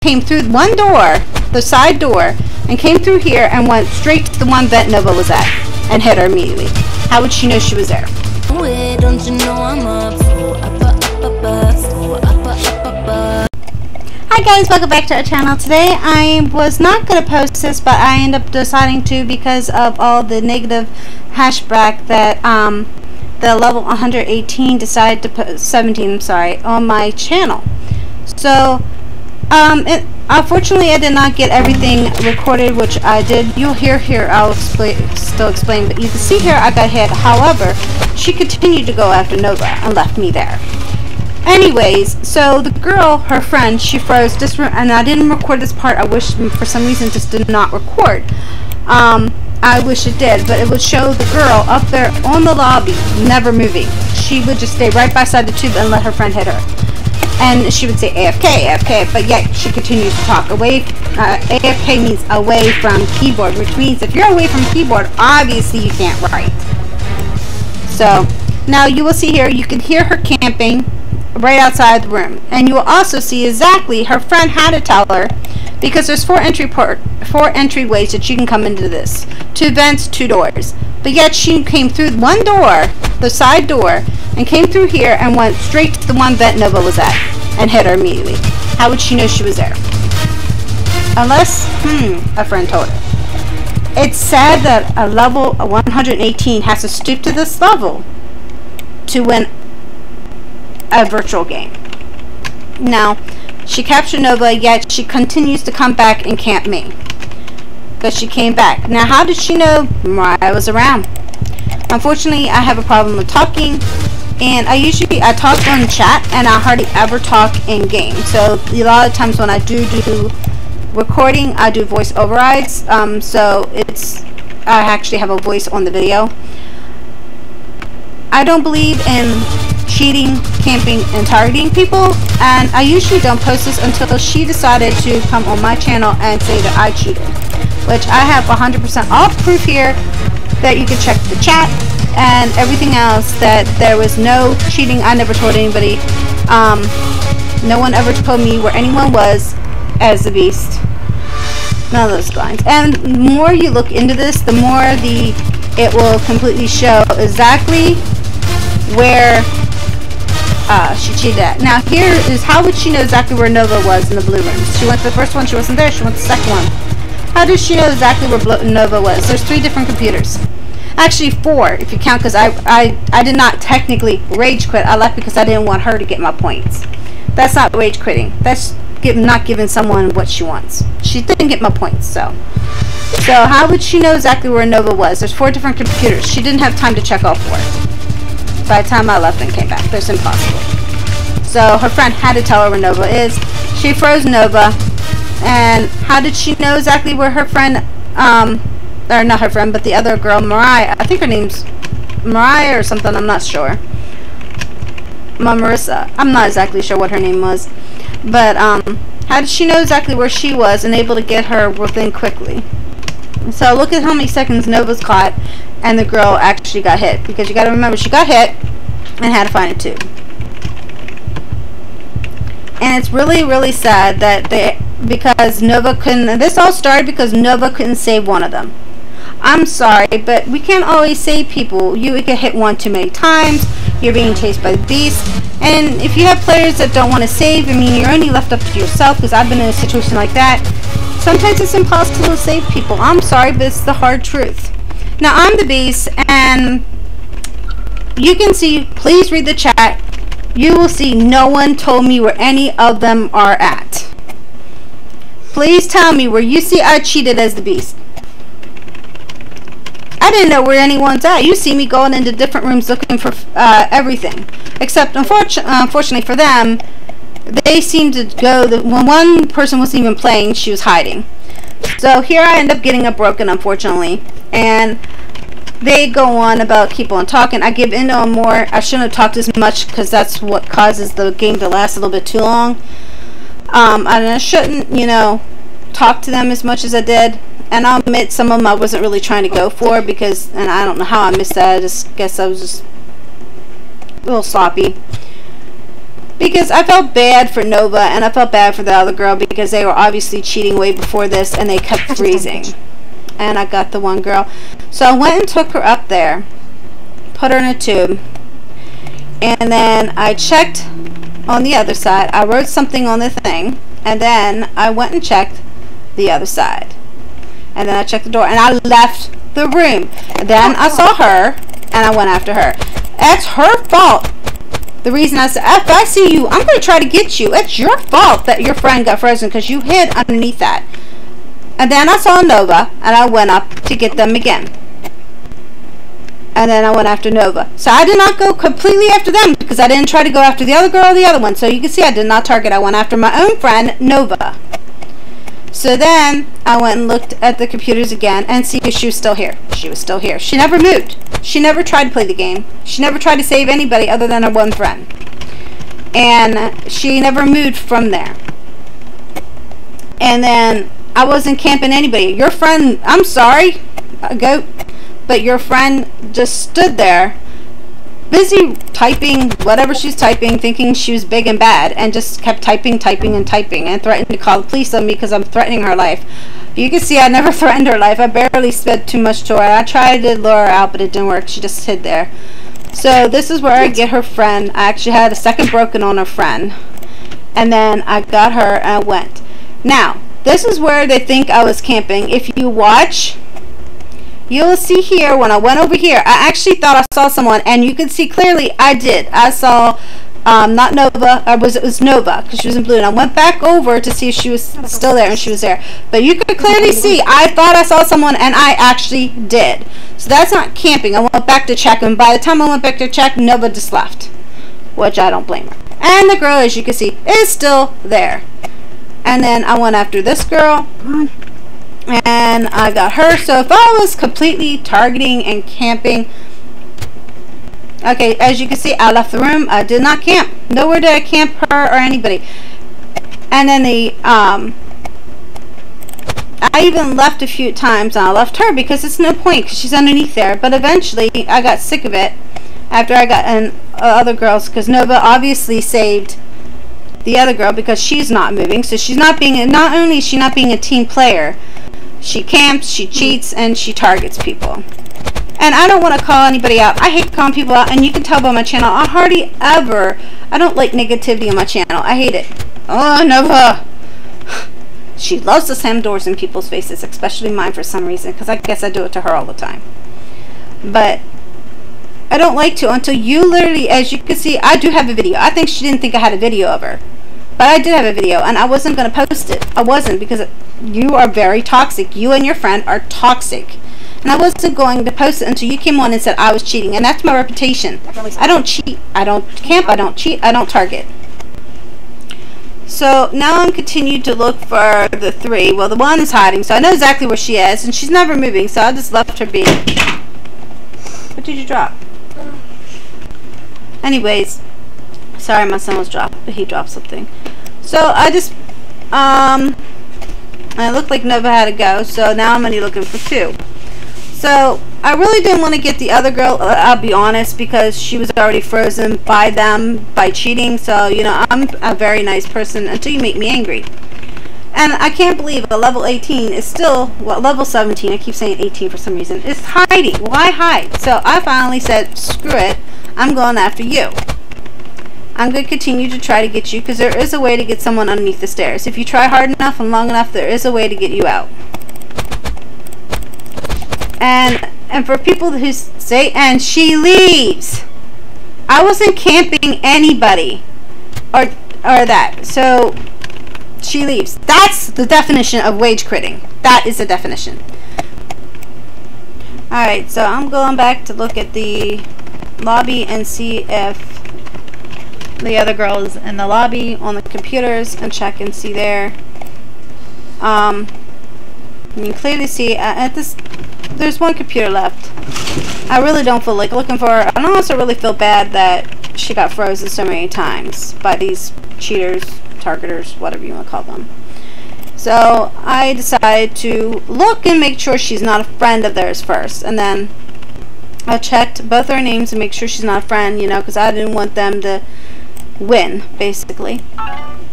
came through one door, the side door, and came through here and went straight to the one that Nova was at and hit her immediately. How would she know she was there? Don't you know I'm up for Hi guys, welcome back to our channel. Today I was not going to post this, but I ended up deciding to because of all the negative hashback that the level 118 decided to put 17, I'm sorry, on my channel. So unfortunately I did not get everything recorded, which I did. You'll hear here, I'll still explain, but you can see here I got hit. However, she continued to go after Nova and left me there. Anyways, so the girl, her friend, she froze this room, and I didn't record this part. I wish for some reason this did not record. I wish it did, but it would show the girl up there on the lobby, never moving. She would just stay right beside the tube and let her friend hit her. And she would say AFK, AFK, but yet she continues to talk. AFK means away from keyboard, which means if you're away from keyboard, obviously you can't write. So, now you will see here, you can hear her camping right outside the room, and you will also see exactly her friend had to tell her, because there's four entryways that you can come into this, 2 vents, 2 doors, but yet she came through one door, the side door, and came through here and went straight to the one vent Nova was at and hit her immediately. How would she know she was there? Unless a friend told her. It's sad that a level 118 has to stoop to this level to win a virtual game. Now, she captured Nova, yet she continues to come back and camp me. Because she came back. Now, how did she know Mariah was around? Unfortunately, I have a problem with talking, and I talk on chat, and I hardly ever talk in game. So, a lot of times when I do recording, I do voice overrides. So, I actually have a voice on the video. I don't believe in cheating, camping, and targeting people, and I usually don't post this until she decided to come on my channel and say that I cheated, which I have 100% all proof here that you can check the chat and everything else that there was no cheating. I never told anybody. No one ever told me where anyone was as the beast. None of those lines. And the more you look into this, the more it will completely show exactly where she cheated at. Now here is how would she know exactly where Nova was in the blue rooms. She went to the first one, she wasn't there. She went to the second one. How does she know exactly where Nova was? There's 3 different computers. Actually 4 if you count, because I did not technically rage quit. I left because I didn't want her to get my points. That's not rage quitting. That's not giving someone what she wants. She didn't get my points, so how would she know exactly where Nova was? There's 4 different computers. She didn't have time to check all 4. By the time I left and came back, that's impossible. So her friend had to tell her where Nova is. She froze Nova, and how did she know exactly where her friend, or not her friend, but the other girl, Mariah? I think her name's Mariah or something. I'm not sure. Marissa. I'm not exactly sure what her name was, but how did she know exactly where she was and able to get her within quickly? So look at how many seconds Nova's caught and the girl actually got hit, because you got to remember she got hit and had to find it too. And it's really, really sad that because Nova couldn't, this all started because Nova couldn't save one of them. I'm sorry, but we can't always save people. You get hit one too many times, you're being chased by the beast, and if you have players that don't want to save, I mean, you're only left up to yourself, because I've been in a situation like that. Sometimes it's impossible to save people. I'm sorry, but it's the hard truth. Now, I'm the beast, and you can see, please read the chat. You will see no one told me where any of them are at. Please tell me where you see I cheated as the beast. I didn't know where anyone's at. You see me going into different rooms looking for everything. Except, unfortunately for them, they seemed to go, when one person wasn't even playing, she was hiding. So here I end up getting up broken, unfortunately. And they go on about keep on talking. I give in on more. I shouldn't have talked as much, because that's what causes the game to last a little bit too long. And I shouldn't, talk to them as much as I did. And I'll admit some of them I wasn't really trying to go for, because, and I don't know how I missed that. I just guess I was just a little sloppy. because I felt bad for Nova and I felt bad for the other girl because they were obviously cheating way before this and they kept freezing. And I got the one girl. So I went and took her up there, put her in a tube, and then I checked on the other side. I wrote something on the thing, and then I went and checked the other side. And then I checked the door, and I left the room. And then I saw her, and I went after her. It's her fault. The reason I said, if I see you, I'm going to try to get you. It's your fault that your friend got frozen because you hid underneath that. And then I saw Nova, and I went up to get them again. And then I went after Nova. So I did not go completely after them because I didn't try to go after the other girl or the other one. So you can see I did not target. I went after my own friend, Nova. So then I went and looked at the computers again and see if she was still here. She was still here. She never moved. She never tried to play the game. She never tried to save anybody other than her one friend. And she never moved from there. And then I wasn't camping anybody. Your friend, I'm sorry, goat, but your friend just stood there, busy typing whatever she's typing, thinking she was big and bad, and just kept typing, and threatened to call the police on me because I'm threatening her life. You can see I never threatened her life. I barely said too much to her. I tried to lure her out, but it didn't work. She just hid there. So this is where I get her friend. I actually had a second broken on her friend. And then I got her and I went. Now, this is where they think I was camping. If you watch, you'll see here when I went over here, I actually thought I saw someone, and you can see clearly I did. I saw not Nova, it was Nova because she was in blue, and I went back over to see if she was still there, and she was there. But you could clearly see I thought I saw someone, and I actually did. So that's not camping. I went back to check, and by the time I went back to check, Nova just left, which I don't blame her. And the girl, as you can see, is still there. And then I went after this girl, and I got her. So if I was completely targeting and camping, okay, as you can see, I left the room. I did not camp. Nowhere did I camp her or anybody. And then I even left a few times, and I left her because it's no point because she's underneath there. But eventually I got sick of it after I got in other girls, because Nova obviously saved the other girl because she's not moving. So she's not being, not only is she not being a team player, she camps, she cheats, and she targets people. And I don't want to call anybody out. I hate calling people out, and you can tell by my channel, I don't like negativity on my channel. I hate it. Oh, Nova. She loves to slam doors in people's faces, especially mine for some reason, because I guess I do it to her all the time. But I don't like to until you literally, as you can see, I do have a video. I think she didn't think I had a video of her. But I did have a video, and I wasn't going to post it. I wasn't, because you are very toxic. You and your friend are toxic. And I wasn't going to post it until you came on and said I was cheating. And that's my reputation. I don't cheat. I don't camp. I don't cheat. I don't target. So now I'm continuing to look for the three. Well, the one is hiding, so I know exactly where she is. And she's never moving, so I just left her be. What did you drop? Anyways. Sorry, my son was dropped, but he dropped something. So I just, it looked like Nova had to go, so now I'm only looking for two. So I really didn't want to get the other girl, I'll be honest, because she was already frozen by them, by cheating. So, you know, I'm a very nice person until you make me angry. And I can't believe a level 18 is still, well, level 17, I keep saying 18 for some reason, is hiding. Why hide? So I finally said, screw it, I'm going after you. I'm going to continue to try to get you, because there is a way to get someone underneath the stairs. If you try hard enough and long enough, there is a way to get you out. And for people who say, and she leaves. I wasn't camping anybody or that. So she leaves. That's the definition of wage quitting. That is the definition. Alright, so I'm going back to look at the lobby and see if the other girls in the lobby on the computers and check and see there. You can clearly see at this, there's one computer left. I really don't feel like looking for her. I don't also really feel bad that she got frozen so many times by these cheaters, targeters, whatever you want to call them. So I decided to look and make sure she's not a friend of theirs first, and then I checked both her names and make sure she's not a friend, you know, because I didn't want them to win, basically.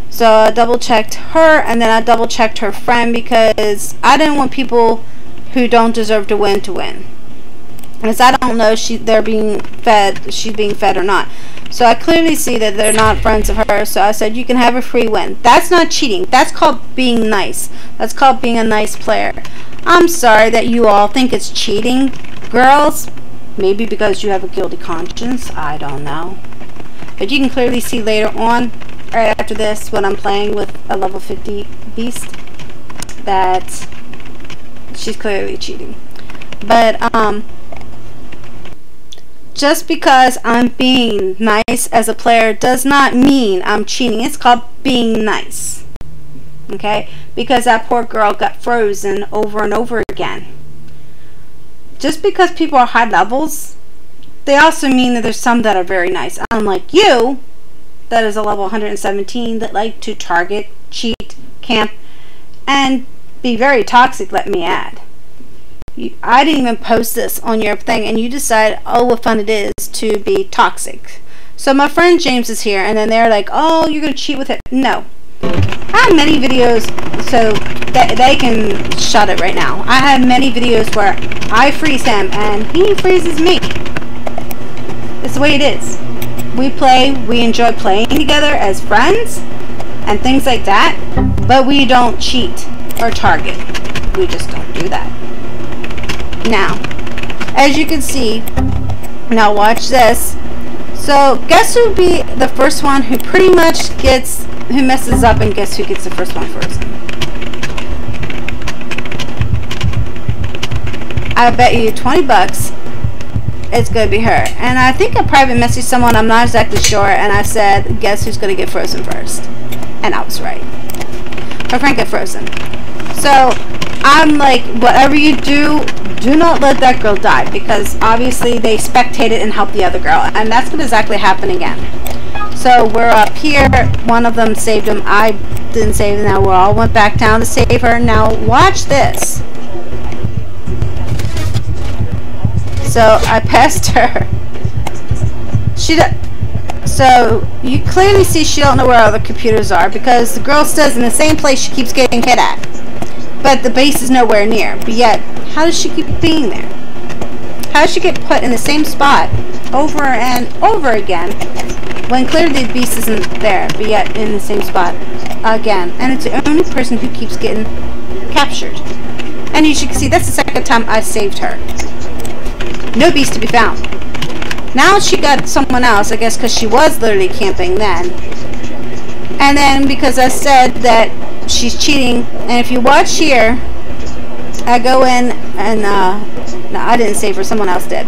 So I double checked her, and then I double checked her friend, because I didn't want people who don't deserve to win. Because I don't know if she's being fed or not. So I clearly see that they're not friends of hers. So I said, you can have a free win. That's not cheating. That's called being nice. That's called being a nice player. I'm sorry that you all think it's cheating, girls. Maybe because you have a guilty conscience. I don't know. But you can clearly see later on, right after this, when I'm playing with a level 50 beast, that she's clearly cheating. But just because I'm being nice as a player does not mean I'm cheating. It's called being nice. Okay? Because that poor girl got frozen over and over again. Just because people are high levels, they also mean that there's some that are very nice. Unlike you, that is a level 117, that like to target, cheat, camp, and be very toxic, let me add. I didn't even post this on your thing, and you decide, oh, what fun it is to be toxic. So my friend James is here, and then they're like, oh, you're going to cheat with it. No. I have many videos, so they can shut it right now. I have many videos where I freeze him, and he freezes me. It's the way it is. We play, we enjoy playing together as friends, and things like that, but we don't cheat or target. We just don't do that. Now, as you can see, now watch this. So, guess who would be the first one who pretty much who messes up, and guess who gets the first one first? I bet you 20 bucks it's going to be her. And I think I private messaged someone, I'm not exactly sure, and I said, guess who's going to get frozen first? And I was right. Her friend got frozen. So, I'm like, whatever you do, do not let that girl die, because obviously they spectated and helped the other girl, and that's what exactly happened again. So we're up here, one of them saved him, I didn't save him, now we all went back down to save her. Now watch this. So I passed her. So you clearly see she don't know where other computers are, because the girl stays in the same place she keeps getting hit at. But the base is nowhere near. But yet, how does she keep being there? How does she get put in the same spot over and over again when clearly the beast isn't there, but yet in the same spot again? And it's the only person who keeps getting captured. And as you can see, that's the second time I saved her. No beast to be found. Now she got someone else, I guess, because she was literally camping then. And then because I said that she's cheating, and if you watch here, I go in and no, I didn't save her, someone else did.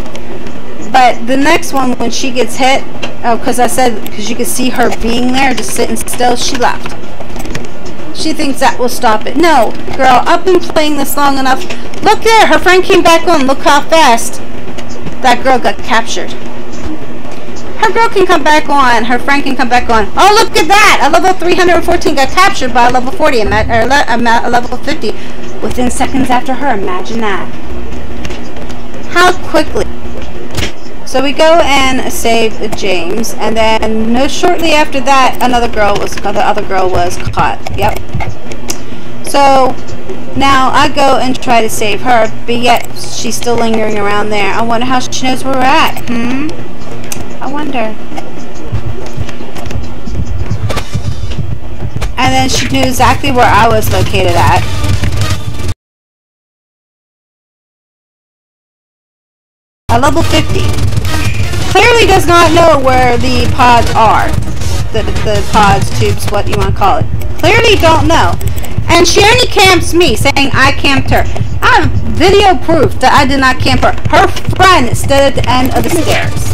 But the next one, when she gets hit, because I said, because you can see her being there just sitting still, she left. She thinks that will stop it. No, girl, I've been playing this long enough. Look there, her friend came back on. Look how fast that girl got captured. Her girl can come back on. Her friend can come back on. Oh, look at that! A level 314 got captured by a level 40, or a level 50 within seconds after her. Imagine that. How quickly. So we go and save James, and then shortly after that, the other girl was caught. Yep. So now I go and try to save her, but yet she's still lingering around there. I wonder how she knows where we're at. I wonder. And then she knew exactly where I was located at. At level 50. Clearly does not know where the pods are. The pods, tubes, what you want to call it. Clearly don't know. And she only camps me, saying I camped her. I have video proof that I did not camp her. Her friend stood at the end of the stairs.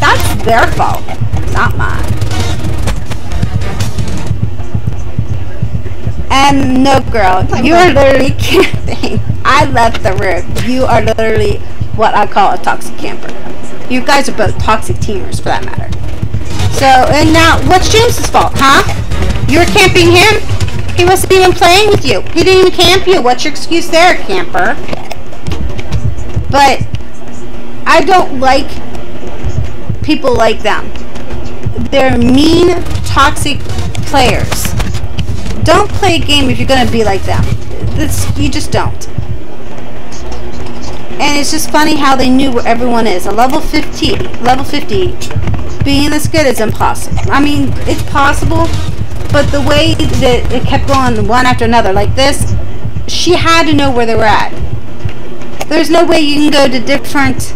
That's their fault, not mine. And no, girl, you are literally camping. I left the room. You are literally what I call a toxic camper. You guys are both toxic teamers, for that matter. So, and now, what's James's fault, huh? You were camping him? He wasn't even playing with you. He didn't even camp you. What's your excuse there, camper? But I don't like people like them. They're mean, toxic players. Don't play a game if you're going to be like them. You just don't. And it's just funny how they knew where everyone is. A level 50, being this good is impossible. I mean, it's possible, but the way that it kept going one after another like this, she had to know where they were at. There's no way you can go to different,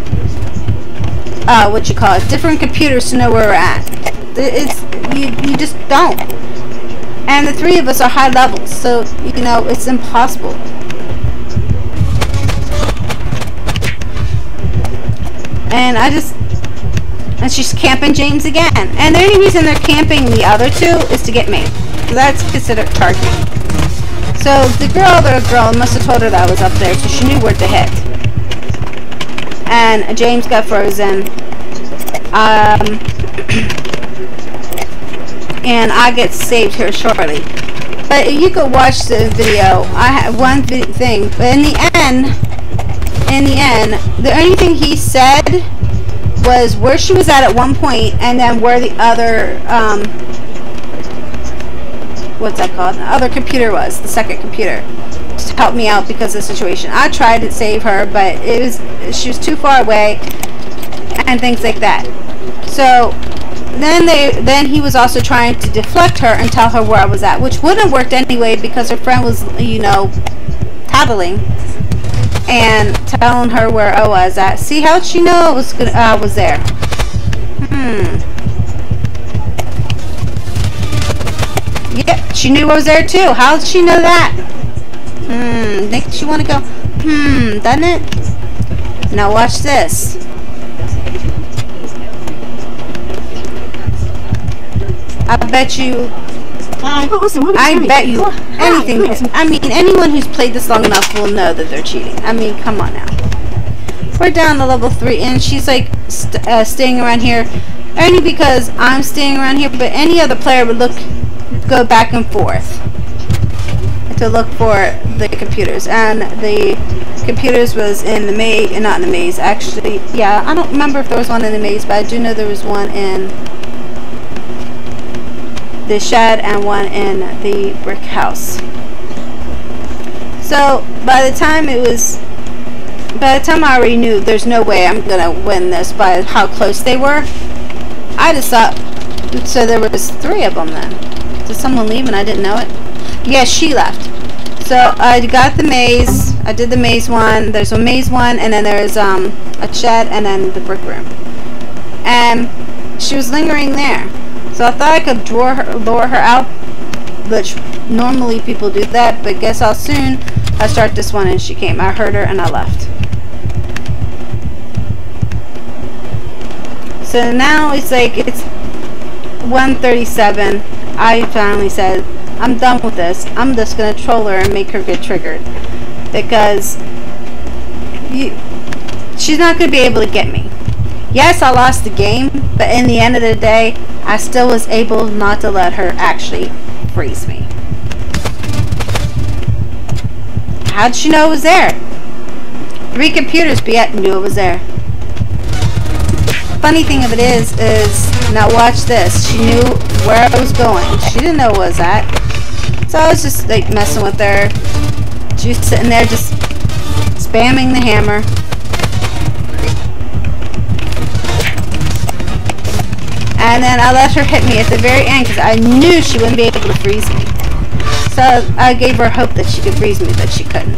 different computers to know where we're at. You just don't. And the three of us are high levels, so, you know, it's impossible. And she's camping James again. And the only reason they're camping the other two is to get me. So that's considered targeting. So the girl must have told her that I was up there, so she knew where to hit. And James got frozen. And I get saved here shortly. But you could watch the video. I have one thing, but in the end, the only thing he said was where she was at one point, and then where the other what's that called? The other computer was, the second computer, to help me out because of the situation. I tried to save her, but she was too far away, and things like that. So then he was also trying to deflect her and tell her where I was at, which wouldn't have worked anyway because her friend was, you know, tattling and telling her where I was at. See, how'd she know I was there? Yep, she knew I was there too. How did she know that? Think she want to go? Doesn't it? Now watch this. I bet you. I bet you anything. I mean, anyone who's played this long enough will know that they're cheating. I mean, come on now. We're down to level 3, and she's like staying around here, only because I'm staying around here. But any other player would go back and forth to look for the computers, and the computers was in the maze, not in the maze. Actually, yeah, I don't remember if there was one in the maze, but I do know there was one in the shed and one in the brick house. So by the time I already knew there's no way I'm gonna win this by how close they were, I just thought, so there was 3 of them then. Did someone leave and I didn't know it? Yes, she left. So I got the maze. I did the maze one. There's a maze one, and then there's a shed, and then the brick room. And she was lingering there. So I thought I could lure her out, which normally people do that, but guess how soon I start this one and she came. I heard her and I left. So now it's like, it's 1:37. I finally said, I'm done with this. I'm just going to troll her and make her get triggered. Because she's not going to be able to get me. Yes, I lost the game, but in the end of the day, I still was able not to let her actually freeze me. How'd she know it was there? 3 computers, but yet knew it was there. Funny thing of it is now watch this. She knew where I was going. She didn't know where I was at. So I was just like messing with her. She was sitting there just spamming the hammer. And then I let her hit me at the very end because I knew she wouldn't be able to freeze me. So I gave her hope that she could freeze me, but she couldn't.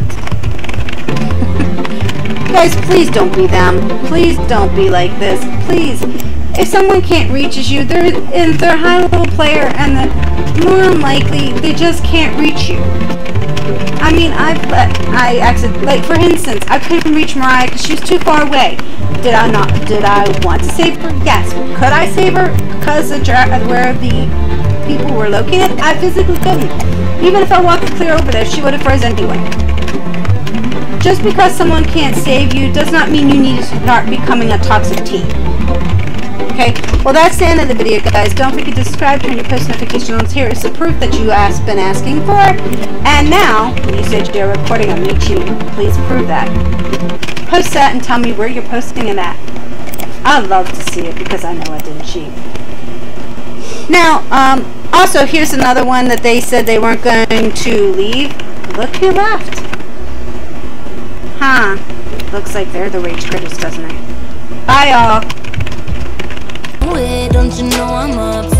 Guys, please don't be them. Please don't be like this. Please. If someone can't reach you, they're a high level player, and more than likely they just can't reach you. I mean, like for instance, I couldn't reach Mariah because she was too far away. Did I want to save her? Yes. Could I save her because of where the people were located? I physically couldn't. Even if I walked clear over there, she would have frozen anyway. Just because someone can't save you does not mean you need to start becoming a toxic team. Okay? Well, that's the end of the video, guys. Don't forget to subscribe, turn your post notifications on. Here is the proof that you been asking for. And now, you said you're recording on me cheating. Please prove that. Post that and tell me where you're posting it at. I'd love to see it because I know I didn't cheat. Now, also, here's another one that they said they weren't going to leave. Look who left. Huh. Looks like they're the rage critters, doesn't it? Bye, y'all. Don't you know I'm up